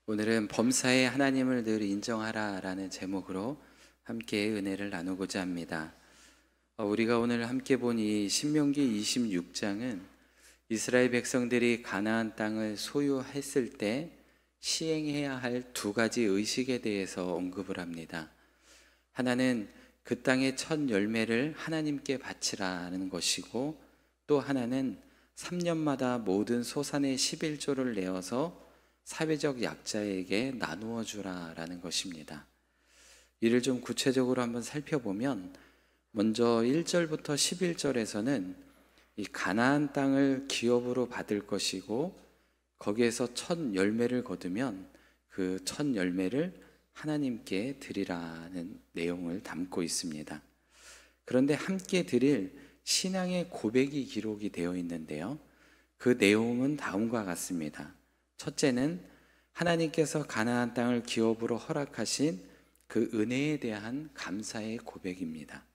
오늘은 범사에 하나님을 늘 인정하라 라는 제목으로 함께 은혜를 나누고자 합니다. 우리가 오늘 함께 본 이 신명기 26장은 이스라엘 백성들이 가나안 땅을 소유했을 때 시행해야 할 두 가지 의식에 대해서 언급을 합니다. 하나는 그 땅의 첫 열매를 하나님께 바치라는 것이고, 또 하나는 3년마다 모든 소산의 11조를 내어서 사회적 약자에게 나누어 주라라는 것입니다. 이를 좀 구체적으로 한번 살펴보면, 먼저 1절부터 11절에서는 이 가나안 땅을 기업으로 받을 것이고, 거기에서 첫 열매를 거두면 그 첫 열매를 하나님께 드리라는 내용을 담고 있습니다. 그런데 함께 드릴 신앙의 고백이 기록이 되어 있는데요, 그 내용은 다음과 같습니다. 첫째는 하나님께서 가나안 땅을 기업으로 허락하신 그 은혜에 대한 감사의 고백입니다.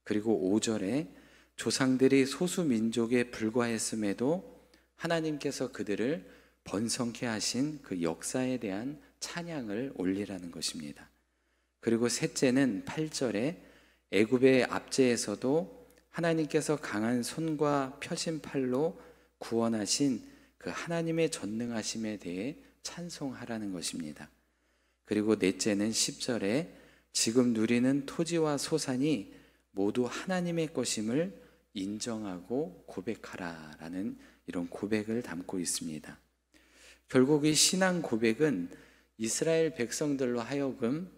그리고 5절에 조상들이 소수민족에 불과했음에도 하나님께서 그들을 번성케 하신 그 역사에 대한 찬양을 올리라는 것입니다. 그리고 셋째는 8절에 애굽의 압제에서도 하나님께서 강한 손과 펴신 팔로 구원하신 그 하나님의 전능하심에 대해 찬송하라는 것입니다. 그리고 넷째는 10절에 지금 누리는 토지와 소산이 모두 하나님의 것임을 인정하고 고백하라라는 이런 고백을 담고 있습니다. 결국 이 신앙 고백은 이스라엘 백성들로 하여금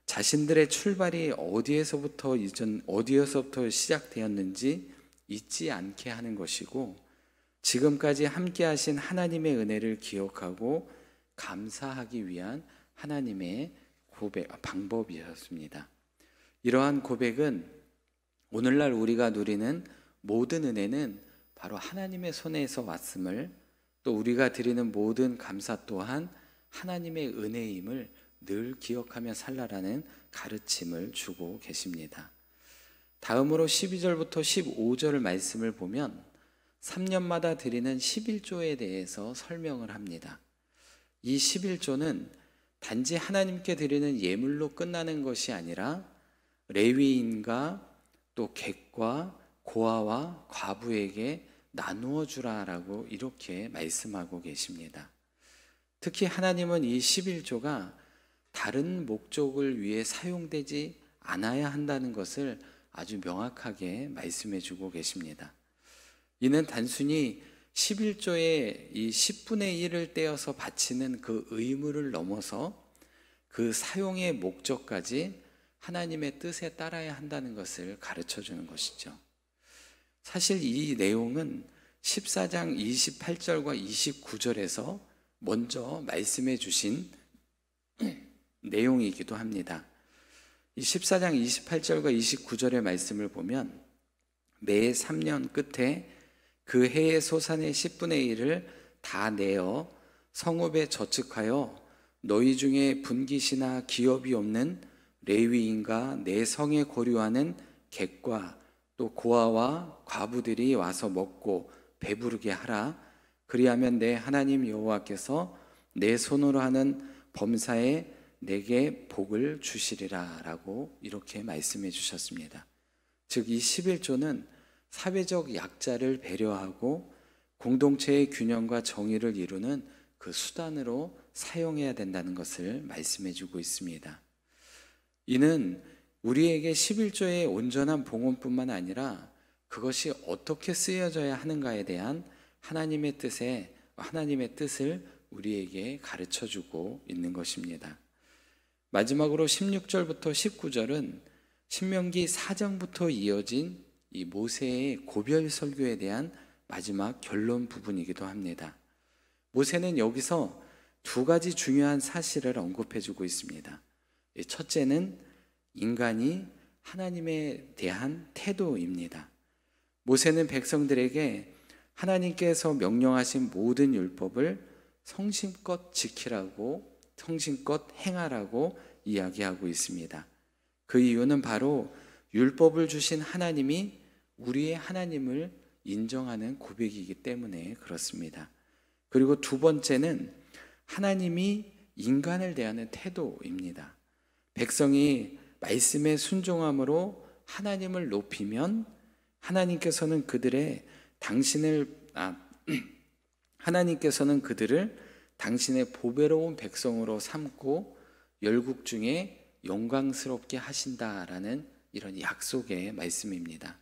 자신들의 출발이 어디에서부터 시작되었는지 잊지 않게 하는 것이고, 지금까지 함께 하신 하나님의 은혜를 기억하고 감사하기 위한 하나님의 방법이었습니다. 이러한 고백은 오늘날 우리가 누리는 모든 은혜는 바로 하나님의 손에서 왔음을, 또 우리가 드리는 모든 감사 또한 하나님의 은혜임을 늘 기억하며 살라라는 가르침을 주고 계십니다. 다음으로 12절부터 15절 말씀을 보면 3년마다 드리는 11조에 대해서 설명을 합니다. 이 11조는 단지 하나님께 드리는 예물로 끝나는 것이 아니라 레위인과 또 객과 고아와 과부에게 나누어 주라라고 이렇게 말씀하고 계십니다. 특히 하나님은 이 11조가 다른 목적을 위해 사용되지 않아야 한다는 것을 아주 명확하게 말씀해 주고 계십니다. 이는 단순히 11조의 이 10분의 1을 떼어서 바치는 그 의무를 넘어서 그 사용의 목적까지 하나님의 뜻에 따라야 한다는 것을 가르쳐 주는 것이죠. 사실 이 내용은 14장 28절과 29절에서 먼저 말씀해 주신 내용이기도 합니다. 이 14장 28절과 29절의 말씀을 보면, 매 3년 끝에 그 해의 소산의 10분의 1을 다 내어 성읍에 저축하여 너희 중에 분깃이나 기업이 없는 레위인과 내 성에 거류하는 객과 또 고아와 과부들이 와서 먹고 배부르게 하라. 그리하면 내 하나님 여호와께서 내 손으로 하는 범사에 내게 복을 주시리라 라고 이렇게 말씀해 주셨습니다. 즉 이 11조는 사회적 약자를 배려하고 공동체의 균형과 정의를 이루는 그 수단으로 사용해야 된다는 것을 말씀해 주고 있습니다. 이는 우리에게 11조의 온전한 봉헌뿐만 아니라 그것이 어떻게 쓰여져야 하는가에 대한 하나님의 뜻을 우리에게 가르쳐 주고 있는 것입니다. 마지막으로 16절부터 19절은 신명기 4장부터 이어진 이 모세의 고별 설교에 대한 마지막 결론 부분이기도 합니다. 모세는 여기서 두 가지 중요한 사실을 언급해 주고 있습니다. 첫째는 인간이 하나님에 대한 태도입니다. 모세는 백성들에게 하나님께서 명령하신 모든 율법을 성심껏 지키라고, 성심껏 행하라고 이야기하고 있습니다. 그 이유는 바로 율법을 주신 하나님이 우리의 하나님을 인정하는 고백이기 때문에 그렇습니다. 그리고 두 번째는 하나님이 인간을 대하는 태도입니다. 백성이 말씀에 순종함으로 하나님을 높이면 하나님께서는 그들을 당신의 보배로운 백성으로 삼고 열국 중에 영광스럽게 하신다라는 이런 약속의 말씀입니다.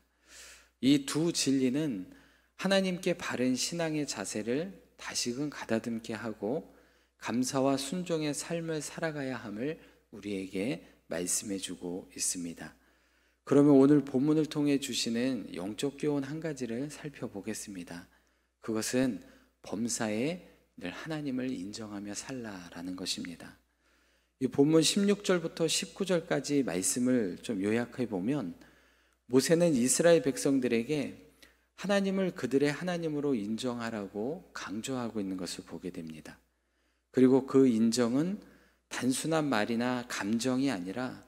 이 두 진리는 하나님께 바른 신앙의 자세를 다시금 가다듬게 하고 감사와 순종의 삶을 살아가야 함을 우리에게 말씀해 주고 있습니다. 그러면 오늘 본문을 통해 주시는 영적 교훈 한 가지를 살펴보겠습니다. 그것은 범사에 늘 하나님을 인정하며 살라라는 것입니다. 이 본문 16절부터 19절까지 말씀을 좀 요약해 보면 모세는 이스라엘 백성들에게 하나님을 그들의 하나님으로 인정하라고 강조하고 있는 것을 보게 됩니다. 그리고 그 인정은 단순한 말이나 감정이 아니라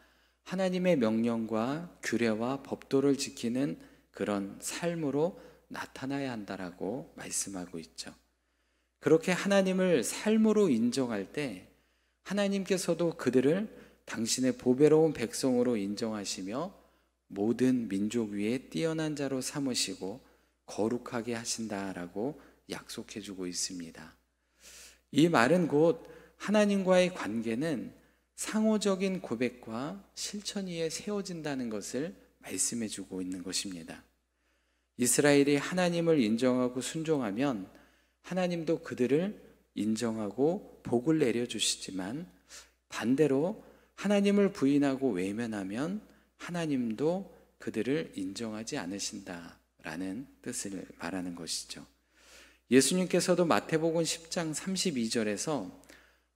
하나님의 명령과 규례와 법도를 지키는 그런 삶으로 나타나야 한다라고 말씀하고 있죠. 그렇게 하나님을 삶으로 인정할 때 하나님께서도 그들을 당신의 보배로운 백성으로 인정하시며 모든 민족 위에 뛰어난 자로 삼으시고 거룩하게 하신다라고 약속해 주고 있습니다. 이 말은 곧 하나님과의 관계는 상호적인 고백과 실천 위에 세워진다는 것을 말씀해 주고 있는 것입니다. 이스라엘이 하나님을 인정하고 순종하면 하나님도 그들을 인정하고 복을 내려주시지만 반대로 하나님을 부인하고 외면하면 하나님도 그들을 인정하지 않으신다라는 뜻을 말하는 것이죠. 예수님께서도 마태복음 10장 32절에서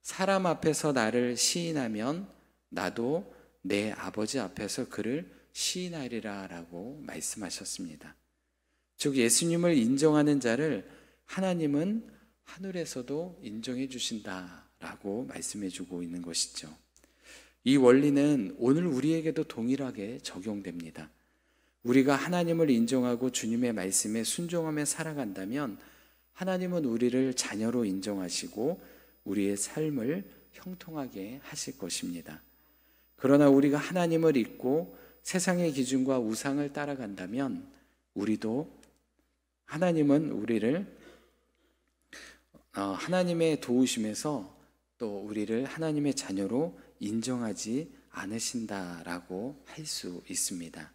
사람 앞에서 나를 시인하면 나도 내 아버지 앞에서 그를 시인하리라 라고 말씀하셨습니다. 즉 예수님을 인정하는 자를 하나님은 하늘에서도 인정해 주신다라고 말씀해 주고 있는 것이죠. 이 원리는 오늘 우리에게도 동일하게 적용됩니다. 우리가 하나님을 인정하고 주님의 말씀에 순종하며 살아간다면 하나님은 우리를 자녀로 인정하시고 우리의 삶을 형통하게 하실 것입니다. 그러나 우리가 하나님을 잊고 세상의 기준과 우상을 따라간다면 하나님은 우리를 하나님의 도우심에서 또 우리를 하나님의 자녀로 인정하지 않으신다라고 할 수 있습니다.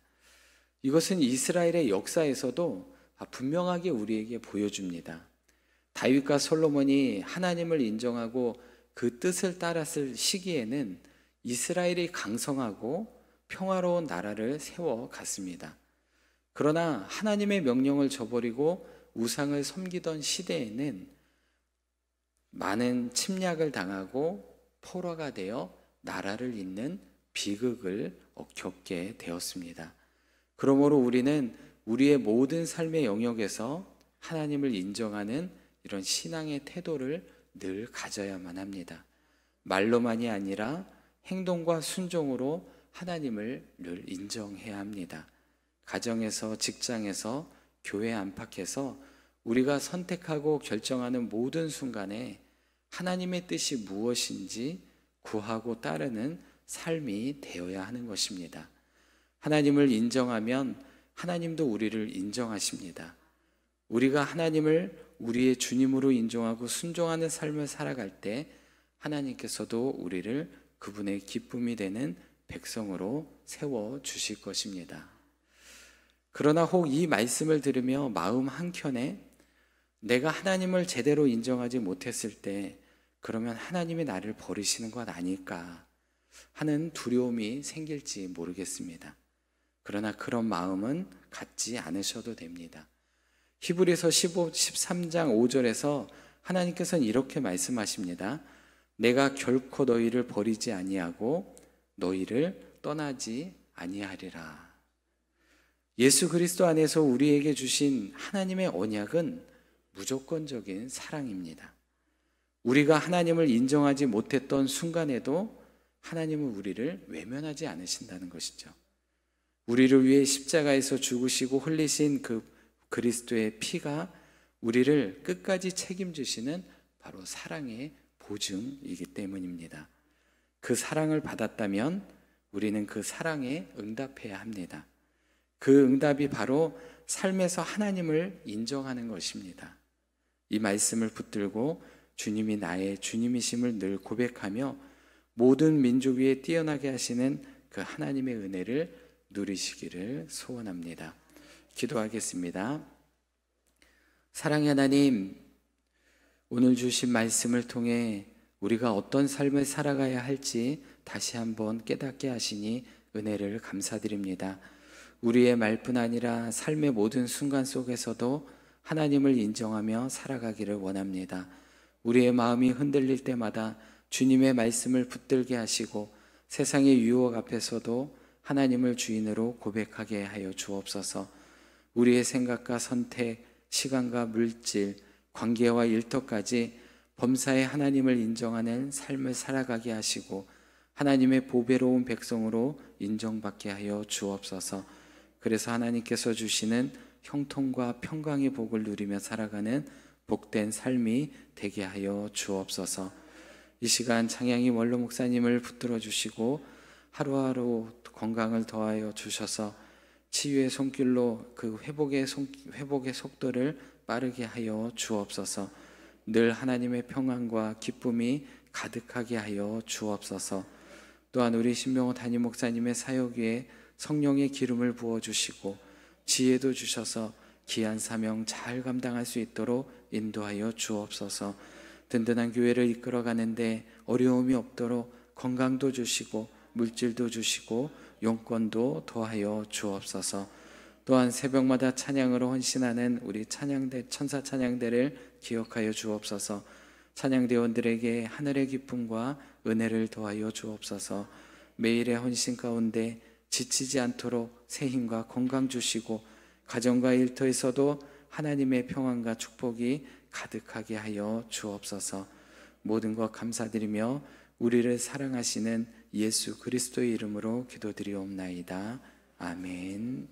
이것은 이스라엘의 역사에서도 분명하게 우리에게 보여줍니다. 다윗과 솔로몬이 하나님을 인정하고 그 뜻을 따랐을 시기에는 이스라엘이 강성하고 평화로운 나라를 세워갔습니다. 그러나 하나님의 명령을 저버리고 우상을 섬기던 시대에는 많은 침략을 당하고 포로가 되어 나라를 잇는 비극을 겪게 되었습니다. 그러므로 우리는 우리의 모든 삶의 영역에서 하나님을 인정하는 이런 신앙의 태도를 늘 가져야만 합니다. 말로만이 아니라 행동과 순종으로 하나님을 늘 인정해야 합니다. 가정에서, 직장에서, 교회 안팎에서 우리가 선택하고 결정하는 모든 순간에 하나님의 뜻이 무엇인지 구하고 따르는 삶이 되어야 하는 것입니다. 하나님을 인정하면 하나님도 우리를 인정하십니다. 우리가 하나님을 우리의 주님으로 인정하고 순종하는 삶을 살아갈 때 하나님께서도 우리를 그분의 기쁨이 되는 백성으로 세워주실 것입니다. 그러나 혹 이 말씀을 들으며 마음 한켠에 내가 하나님을 제대로 인정하지 못했을 때 그러면 하나님이 나를 버리시는 것 아닐까 하는 두려움이 생길지 모르겠습니다. 그러나 그런 마음은 갖지 않으셔도 됩니다. 히브리서 13장 5절에서 하나님께서는 이렇게 말씀하십니다. 내가 결코 너희를 버리지 아니하고 너희를 떠나지 아니하리라. 예수 그리스도 안에서 우리에게 주신 하나님의 언약은 무조건적인 사랑입니다. 우리가 하나님을 인정하지 못했던 순간에도 하나님은 우리를 외면하지 않으신다는 것이죠. 우리를 위해 십자가에서 죽으시고 흘리신 그 그리스도의 피가 우리를 끝까지 책임지시는 바로 사랑의 보증이기 때문입니다. 그 사랑을 받았다면 우리는 그 사랑에 응답해야 합니다. 그 응답이 바로 삶에서 하나님을 인정하는 것입니다. 이 말씀을 붙들고 주님이 나의 주님이심을 늘 고백하며 모든 민족 위에 뛰어나게 하시는 그 하나님의 은혜를 누리시기를 소원합니다. 기도하겠습니다. 사랑의 하나님, 오늘 주신 말씀을 통해 우리가 어떤 삶을 살아가야 할지 다시 한번 깨닫게 하시니 은혜를 감사드립니다. 우리의 말뿐 아니라 삶의 모든 순간 속에서도 하나님을 인정하며 살아가기를 원합니다. 우리의 마음이 흔들릴 때마다 주님의 말씀을 붙들게 하시고 세상의 유혹 앞에서도 하나님을 주인으로 고백하게 하여 주옵소서. 우리의 생각과 선택, 시간과 물질, 관계와 일터까지 범사에 하나님을 인정하는 삶을 살아가게 하시고 하나님의 보배로운 백성으로 인정받게 하여 주옵소서. 그래서 하나님께서 주시는 형통과 평강의 복을 누리며 살아가는 복된 삶이 되게 하여 주옵소서. 이 시간 창양이 원로 목사님을 붙들어 주시고 하루하루 건강을 더하여 주셔서 치유의 손길로 그 회복의 속도를 빠르게 하여 주옵소서. 늘 하나님의 평안과 기쁨이 가득하게 하여 주옵소서. 또한 우리 신명호 담임 목사님의 사역 위에 성령의 기름을 부어주시고 지혜도 주셔서 귀한 사명 잘 감당할 수 있도록 인도하여 주옵소서. 든든한 교회를 이끌어가는데 어려움이 없도록 건강도 주시고 물질도 주시고 용건도 더하여 주옵소서. 또한 새벽마다 찬양으로 헌신하는 우리 찬양대 천사 찬양대를 기억하여 주옵소서. 찬양대원들에게 하늘의 기쁨과 은혜를 더하여 주옵소서. 매일의 헌신 가운데 지치지 않도록 새 힘과 건강 주시고 가정과 일터에서도 하나님의 평안과 축복이 가득하게 하여 주옵소서. 모든 것 감사드리며 우리를 사랑하시는 예수 그리스도의 이름으로 기도드리옵나이다. 아멘.